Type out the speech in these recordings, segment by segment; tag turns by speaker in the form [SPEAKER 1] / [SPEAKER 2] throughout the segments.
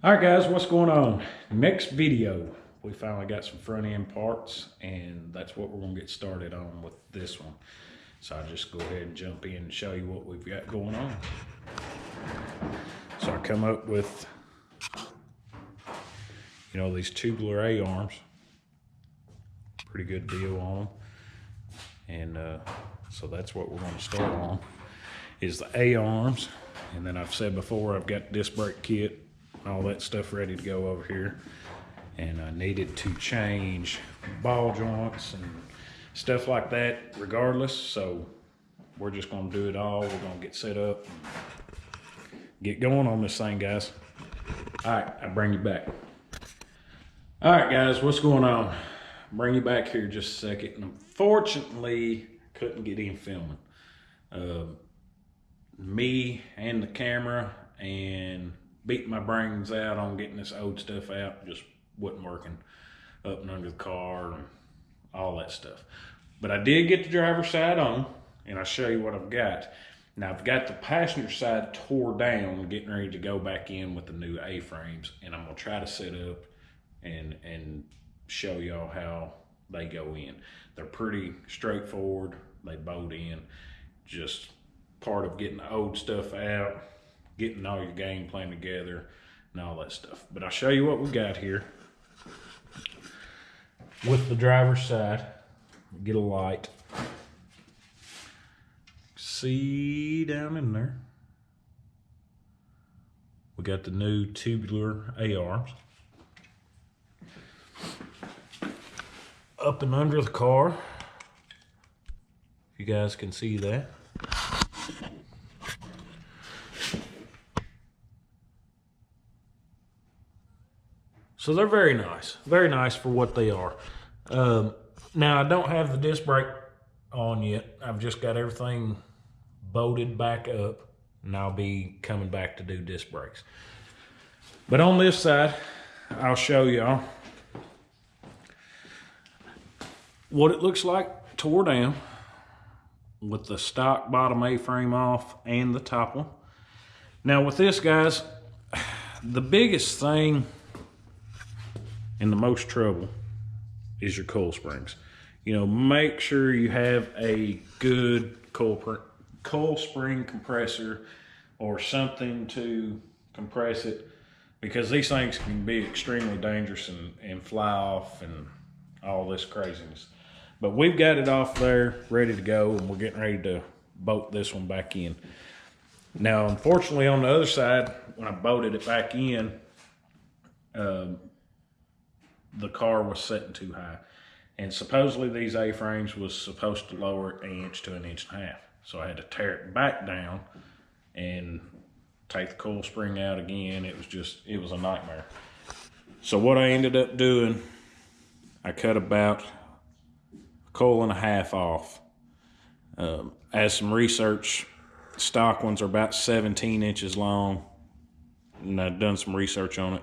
[SPEAKER 1] All right, guys, what's going on? Next video, we finally got some front end parts, and that's what we're gonna get started on with this one. So I'll just go ahead and jump in and show you what we've got going on. So I come up with, these Tubular A arms. Pretty good deal on them. And so that's what we're gonna start on, is the A arms. And then I've said before, I've got disc brake kit, all that stuff ready to go over here. And I needed to change ball joints and stuff like that regardless. So we're just gonna do it all. We're gonna get set up and get going on this thing, guys. All right, I'll bring you back. All right, guys, what's going on? Bring you back here just a second. And unfortunately, couldn't get in filming. Me and the camera and beating my brains out on getting this old stuff out just wasn't working up and under the car and all that stuff. But I did get the driver's side on, and I'll show you what I've got. Now I've got the passenger side tore down and getting ready to go back in with the new A-frames, and I'm gonna try to set up and show y'all how they go in. They're pretty straightforward. They bolt in. Just part of getting the old stuff out, getting all your game plan together and all that stuff. But I'll show you what we got here. With the driver's side, get a light. See down in there, we got the new Tubular A arms. Up and under the car, if you guys can see that. So they're very nice for what they are. Now I don't have the disc brake on yet. I've just got everything bolted back up, and I'll be coming back to do disc brakes. But on this side, I'll show y'all what it looks like tore down with the stock bottom A-frame off and the top one. Now with this, guys, the biggest thing and the most trouble is your coil springs. Make sure you have a good coil spring compressor or something to compress it, because these things can be extremely dangerous and fly off and all this craziness. But we've got it off there, ready to go, and we're getting ready to bolt this one back in. Now, unfortunately, on the other side, when I bolted it back in, the car was setting too high. And supposedly these A-frames was supposed to lower it 1 inch to 1.5 inches. So I had to tear it back down and take the coil spring out again. It was a nightmare. So what I ended up doing, I cut about 1.5 coils off. As some research, stock ones are about 17 inches long. And I've done some research on it.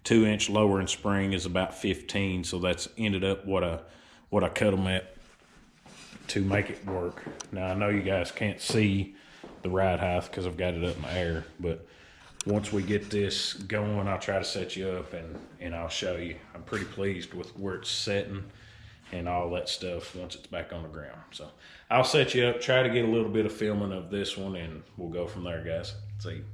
[SPEAKER 1] 2-inch lowering spring is about 15, so that's ended up what I cut them at to make it work. Now I know you guys can't see the ride height because I've got it up in the air, but once we get this going, I'll try to set you up and I'll show you. I'm pretty pleased with where it's setting and all that stuff once it's back on the ground. So I'll set you up, try to get a little bit of filming of this one, and we'll go from there, guys. See you.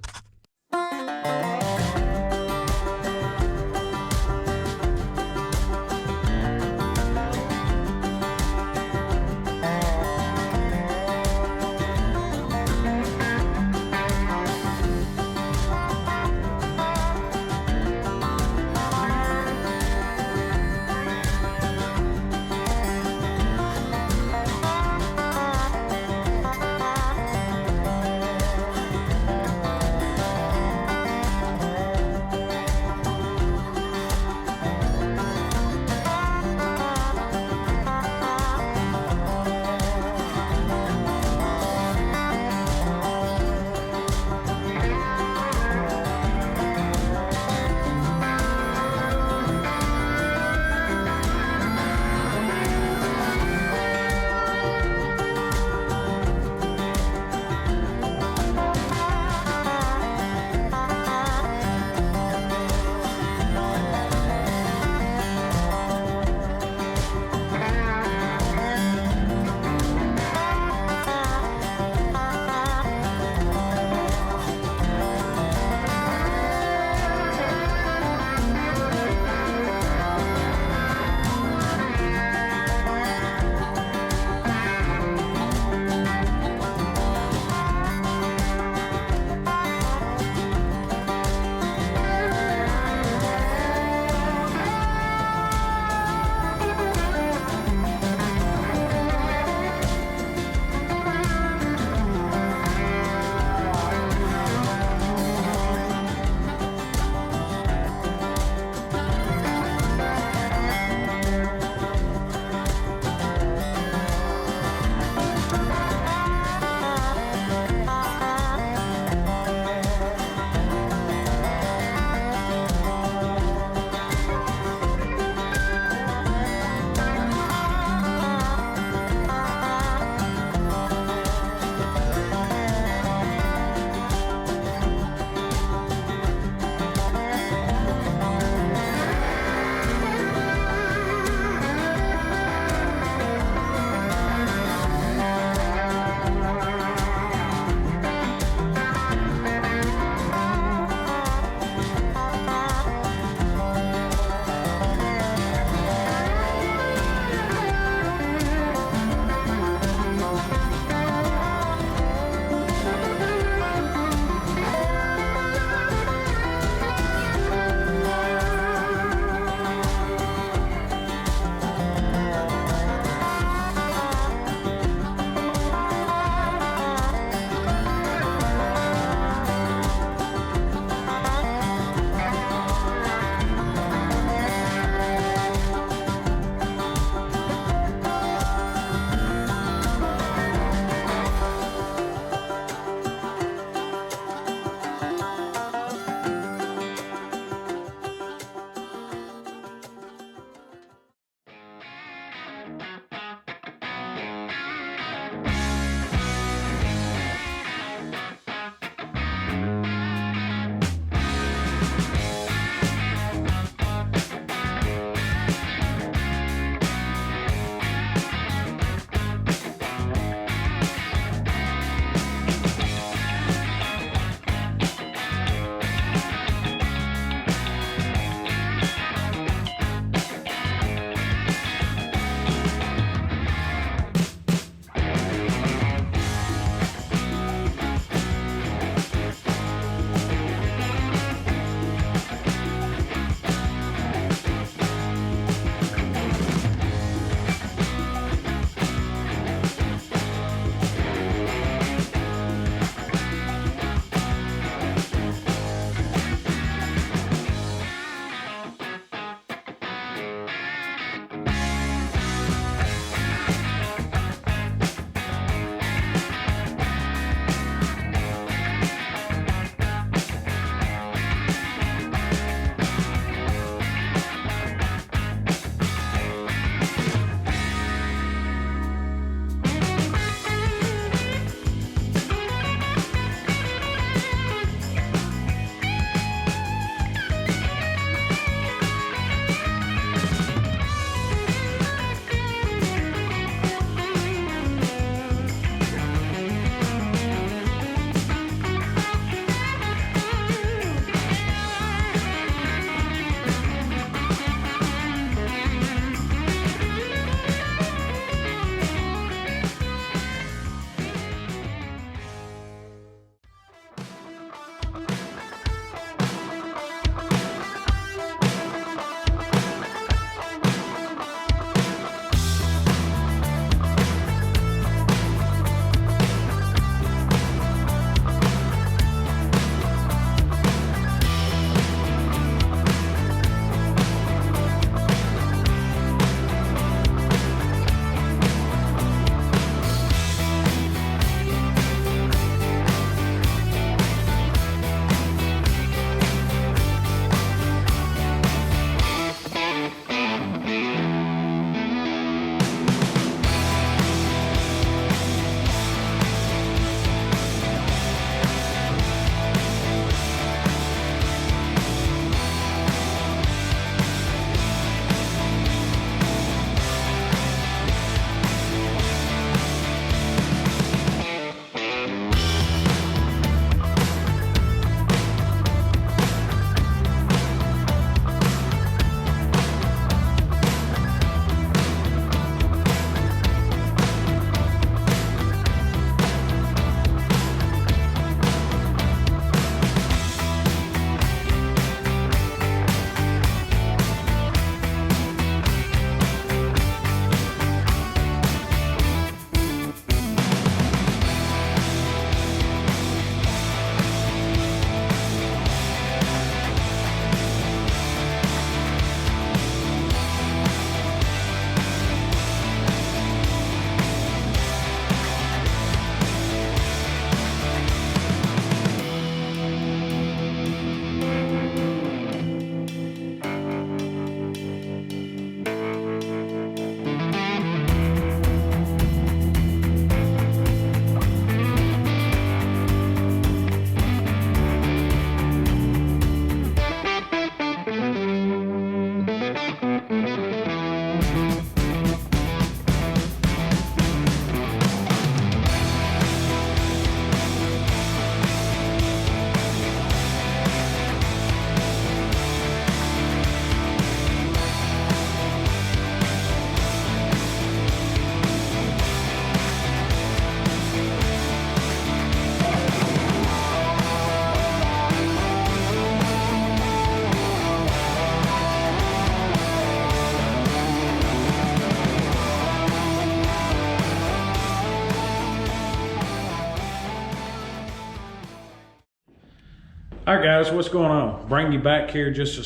[SPEAKER 1] All right, guys, what's going on? Bring you back here just a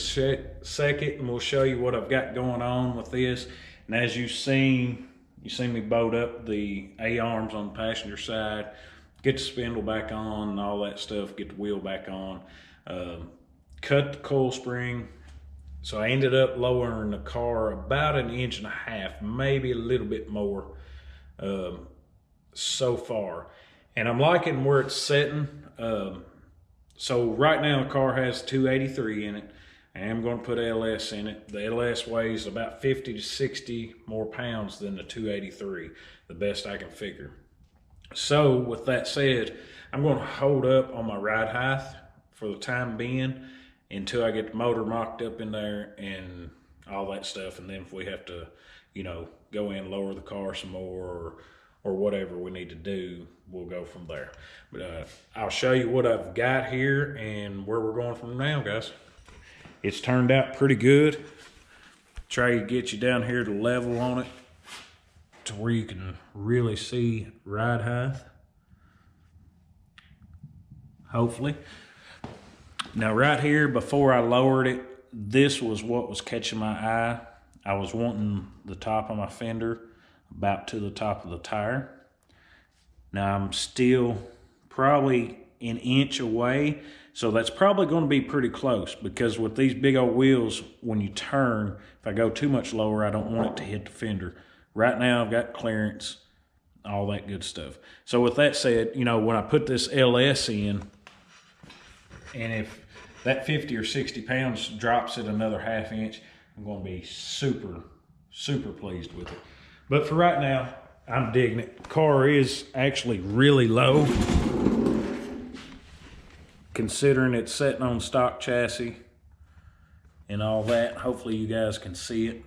[SPEAKER 1] second, and we'll show you what I've got going on with this. And as you've seen, you see me bolt up the A-arms on the passenger side, get the spindle back on and all that stuff, get the wheel back on, cut the coil spring. So I ended up lowering the car about 1.5 inches, maybe a little bit more so far. And I'm liking where it's sitting. So right now the car has 283 in it. I am going to put LS in it. The LS weighs about 50 to 60 more pounds than the 283, the best I can figure. So with that said, I'm going to hold up on my ride height for the time being until I get the motor mocked up in there and all that stuff. And then if we have to, you know, go in, lower the car some more, or whatever we need to do, we'll go from there. But I'll show you what I've got here and where we're going from now, guys. It's turned out pretty good. Try to get you down here to level on it to where you can really see ride height. Hopefully. Now right here, before I lowered it, this was what was catching my eye. I was wanting the top of my fender about to the top of the tire. Now I'm still probably 1 inch away, so that's probably going to be pretty close, because with these big old wheels, when you turn, if I go too much lower, I don't want it to hit the fender. Right now I've got clearance, all that good stuff. So with that said, you know, when I put this LS in, and if that 50 or 60 pounds drops it another 1/2 inch, I'm going to be super, super pleased with it. But for right now, I'm digging it. The car is actually really low, considering it's sitting on stock chassis and all that. Hopefully you guys can see it.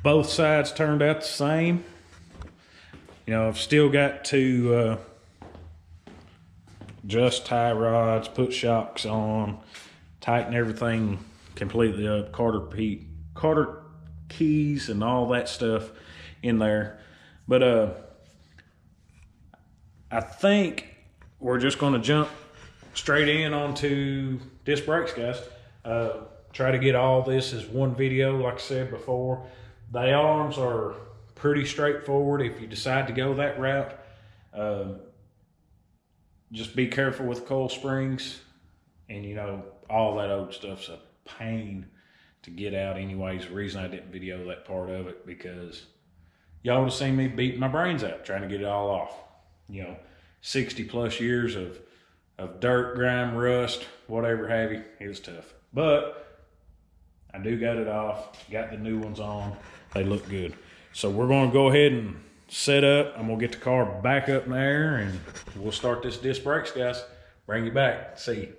[SPEAKER 1] Both sides turned out the same. You know, I've still got to adjust tie rods, put shocks on, tighten everything completely up, Carter keys and all that stuff in there. But I think we're just going to jump straight in onto disc brakes, guys. Try to get all this as one video, like I said before. The arms are pretty straightforward if you decide to go that route. Just be careful with coil springs, and you know, all that old stuff's a pain to get out anyways. The reason I didn't video that part of it, because y'all would have seen me beating my brains out trying to get it all off. You know, 60 plus years of dirt, grime, rust, whatever have you. It was tough, but I do got it off, got the new ones on. They look good. So we're going to go ahead and set up. I'm going to get the car back up in there and we'll start this disc brakes, guys. Bring you back. See you.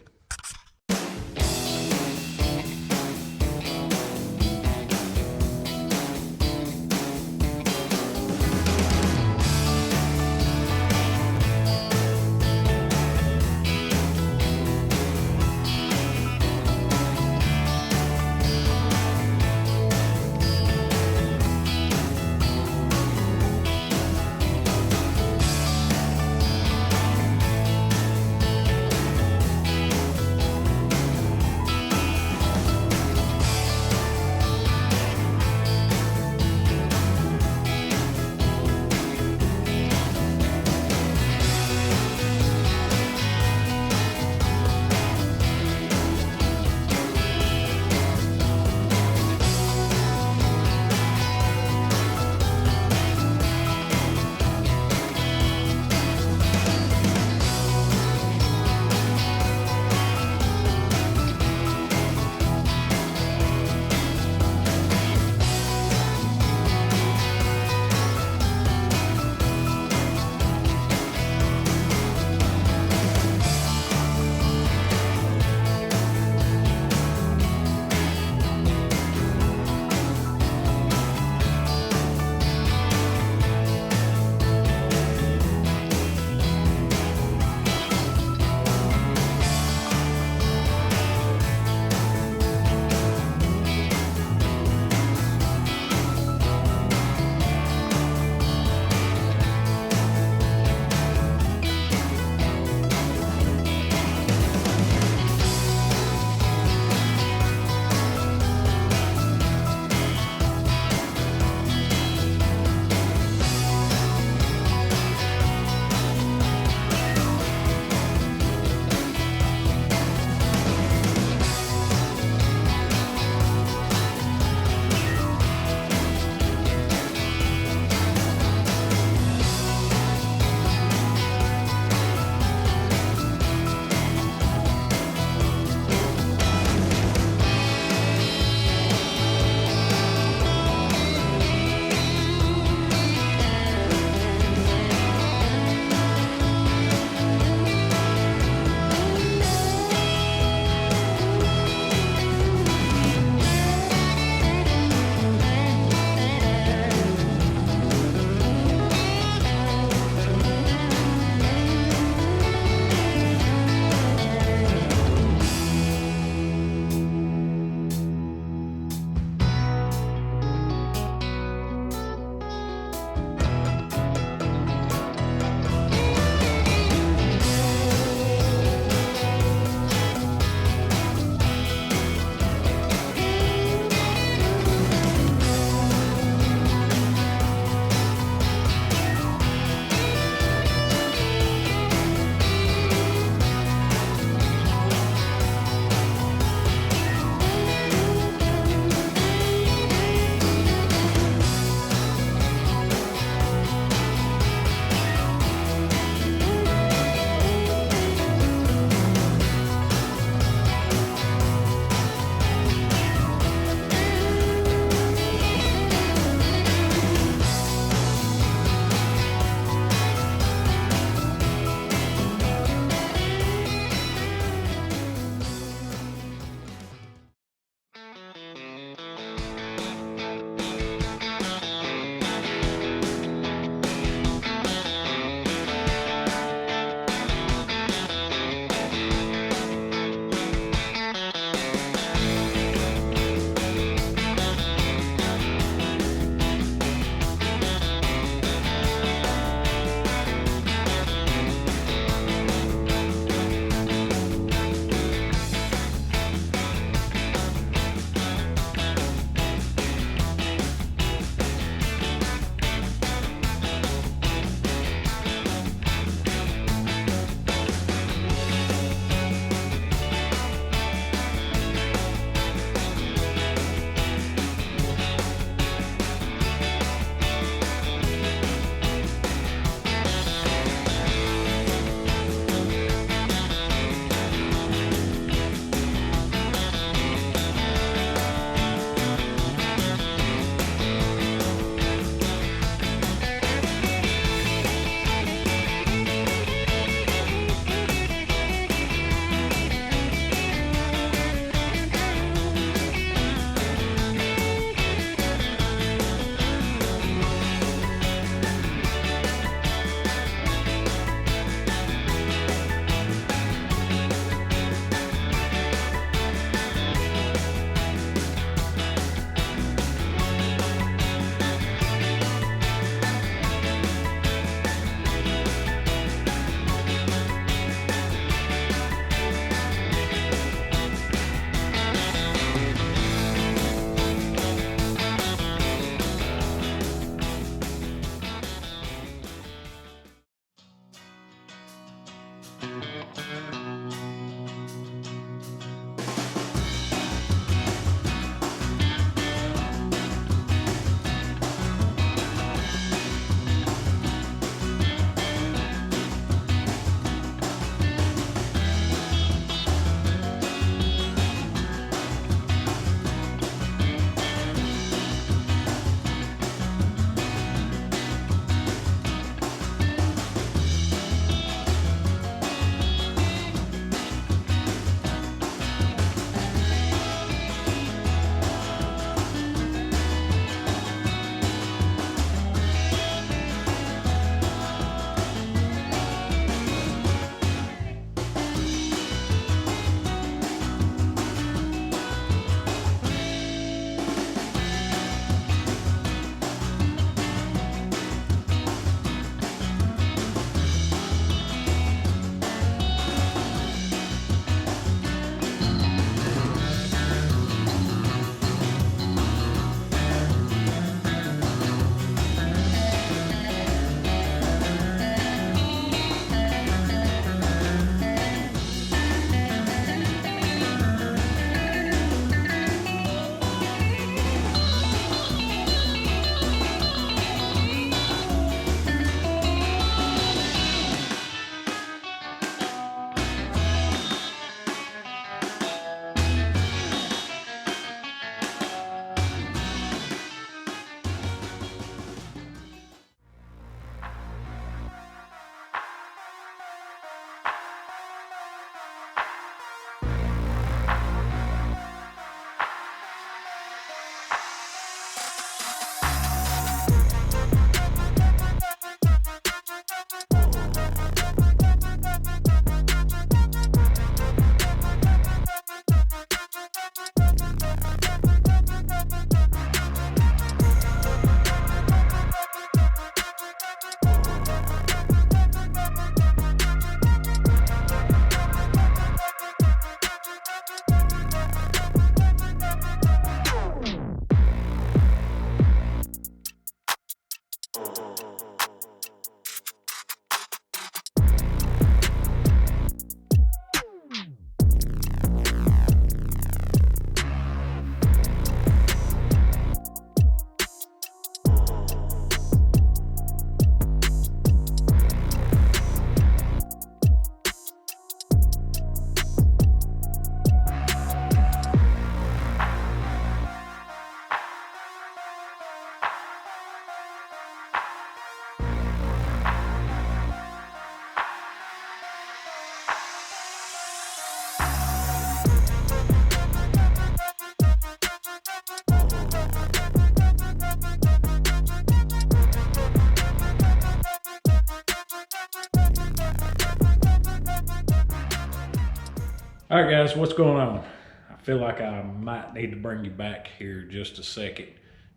[SPEAKER 1] All right, guys, what's going on? I feel like I might need to bring you back here just a second,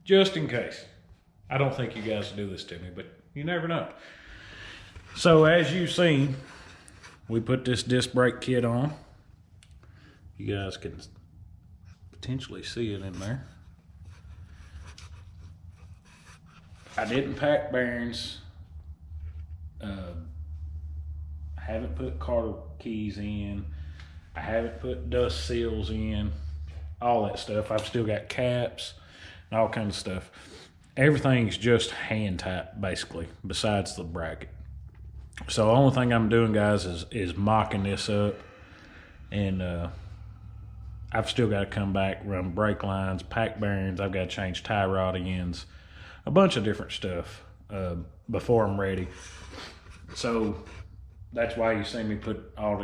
[SPEAKER 1] just in case. I don't think you guys do this to me, but you never know. So as you've seen, we put this disc brake kit on. You guys can potentially see it in there. I didn't pack bearings. Haven't put car keys in. I haven't put dust seals in, all that stuff. I've still got caps and all kinds of stuff. Everything's just hand tight, basically, besides the bracket. So the only thing I'm doing, guys, is mocking this up. And I've still got to come back, run brake lines, pack bearings. I've got to change tie rod ends, a bunch of different stuff before I'm ready. So that's why you see me put all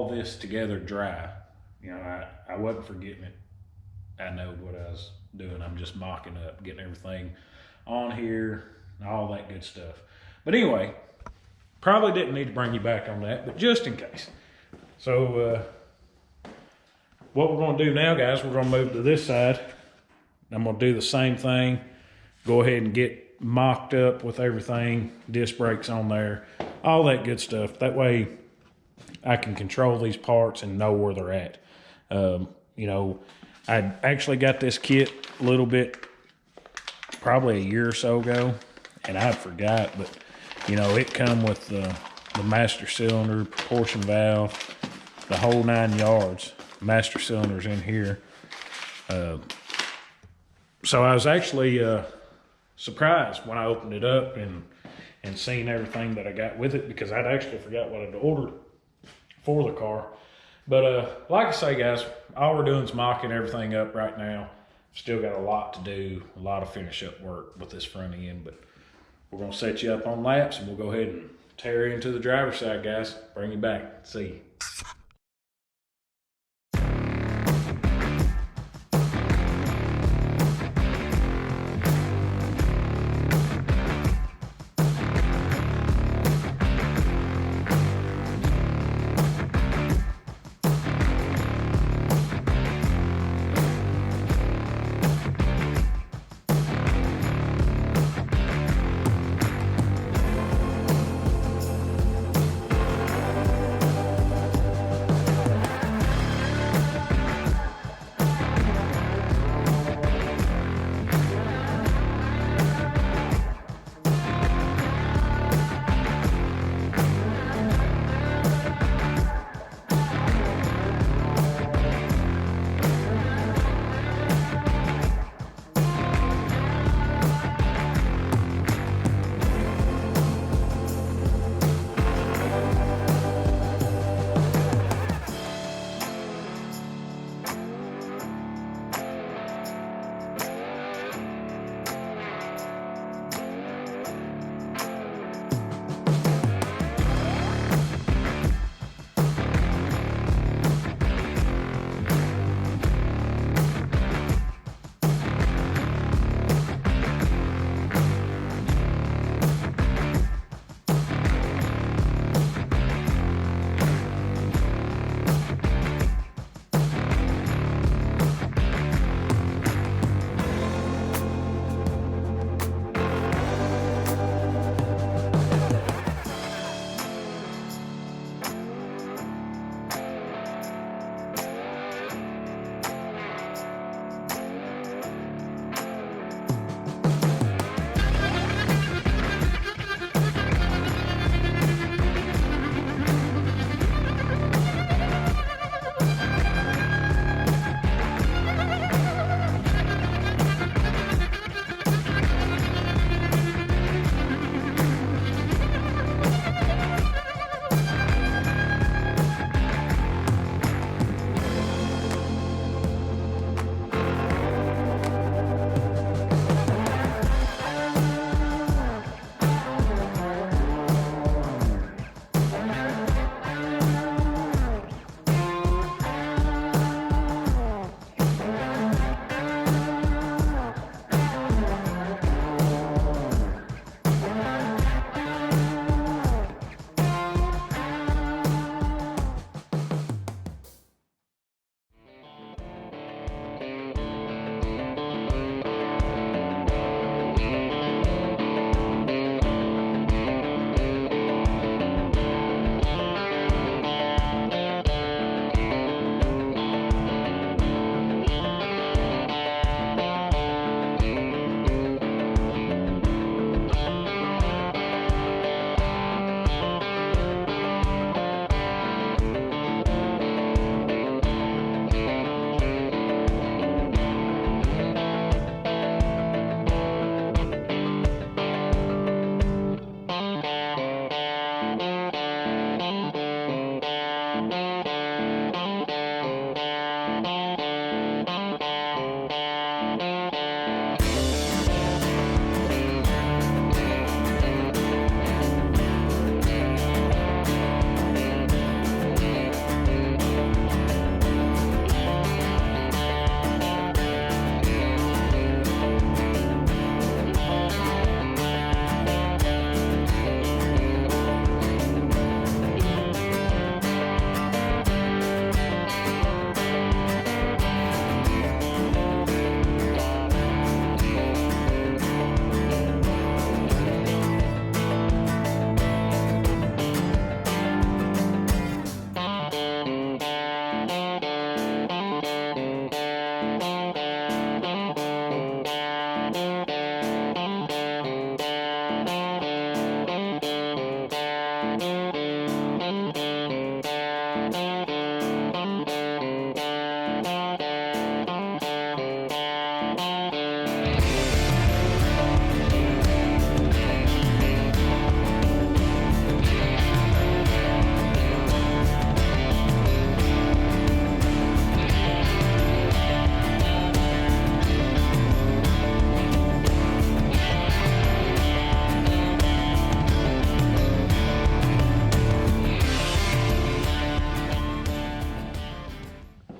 [SPEAKER 1] this together dry. You know, I wasn't forgetting it. I know what I was doing. I'm just mocking up, getting everything on here, all that good stuff. But anyway, probably didn't need to bring you back on that, but just in case. So what we're gonna do now, guys, we're gonna move to this side. I'm gonna do the same thing. Go ahead and get mocked up with everything, disc brakes on there, all that good stuff. That way I can control these parts and know where they're at. You know, I actually got this kit a little bit, probably a year or so ago, and I forgot, but you know, it come with the master cylinder, proportion valve, the whole 9 yards. Master cylinders in here. So I was actually surprised when I opened it up and seen everything that I got with it, because I'd actually forgot what I'd ordered for the car. But like I say, guys, all we're doing is mocking everything up right now. Still got a lot to do, a lot of finish up work with this front end, but we're gonna set you up on laps and we'll go ahead and tear into the driver's side, guys. Bring you back. See you.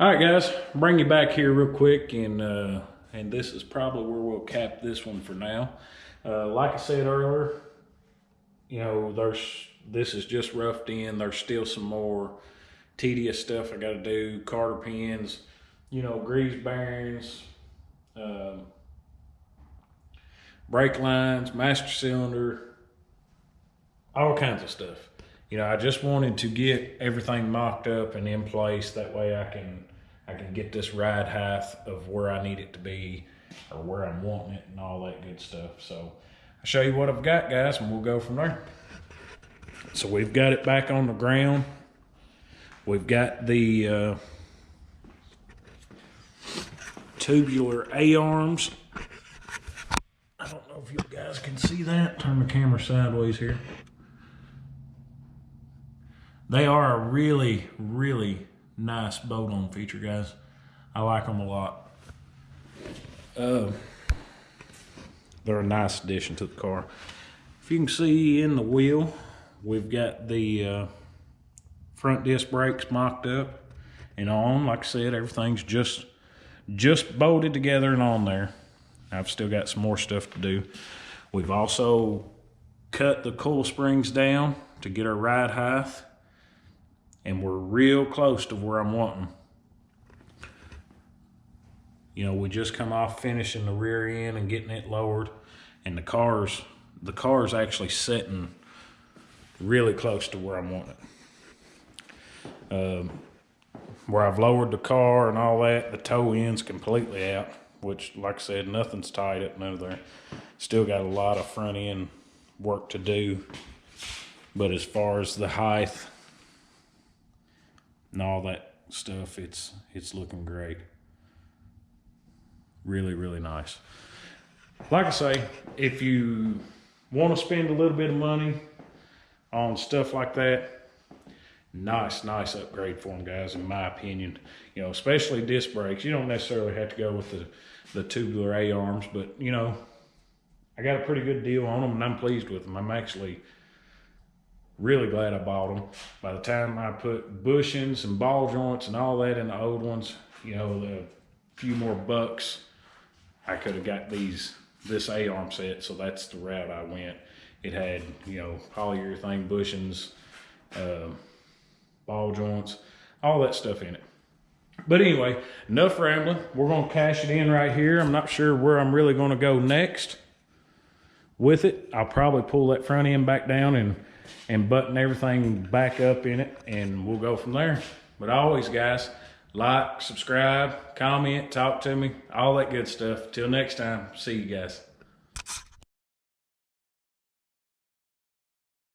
[SPEAKER 1] All right, guys, bring you back here real quick, and this is probably where we'll cap this one for now. Like I said earlier, you know, this is just roughed in. There's still some more tedious stuff I got to do, carter pins, you know, grease bearings, brake lines, master cylinder, all kinds of stuff. You know, I just wanted to get everything mocked up and in place. That way I can get this ride height of where I need it to be or where I'm wanting it and all that good stuff. So I'll show you what I've got, guys, and we'll go from there. So we've got it back on the ground. We've got the tubular A arms. I don't know if you guys can see that. Turn the camera sideways here. They are a really, really nice bolt-on feature, guys. I like them a lot. They're a nice addition to the car. If you can see in the wheel, we've got the front disc brakes mocked up and on. Like I said, everything's just bolted together and on there. I've still got some more stuff to do. We've also cut the coil springs down to get our ride height, and we're real close to where I'm wanting. You know, we just come off finishing the rear end and getting it lowered, and the car's actually sitting really close to where I'm wanting it. Where I've lowered the car and all that, the toe end's completely out, which, like I said, nothing's tied up none of there. Still got a lot of front end work to do, but as far as the height and all that stuff, it's looking great. Really, really nice. Like I say, if you want to spend a little bit of money on stuff like that, nice upgrade for them, guys, in my opinion. You know, especially disc brakes. You don't necessarily have to go with the tubular A arms, but you know, I got a pretty good deal on them and I'm pleased with them. I'm actually really glad I bought them. By the time I put bushings and ball joints and all that in the old ones, you know, a few more bucks, I could have got this A-arm set, so that's the route I went. It had, you know, polyurethane bushings, ball joints, all that stuff in it. But anyway, enough rambling. We're going to cash it in right here. I'm not sure where I'm really going to go next with it. I'll probably pull that front end back down and button everything back up in it, and we'll go from there. But always, guys, like, subscribe, comment, talk to me, all that good stuff. Till next time, see you guys.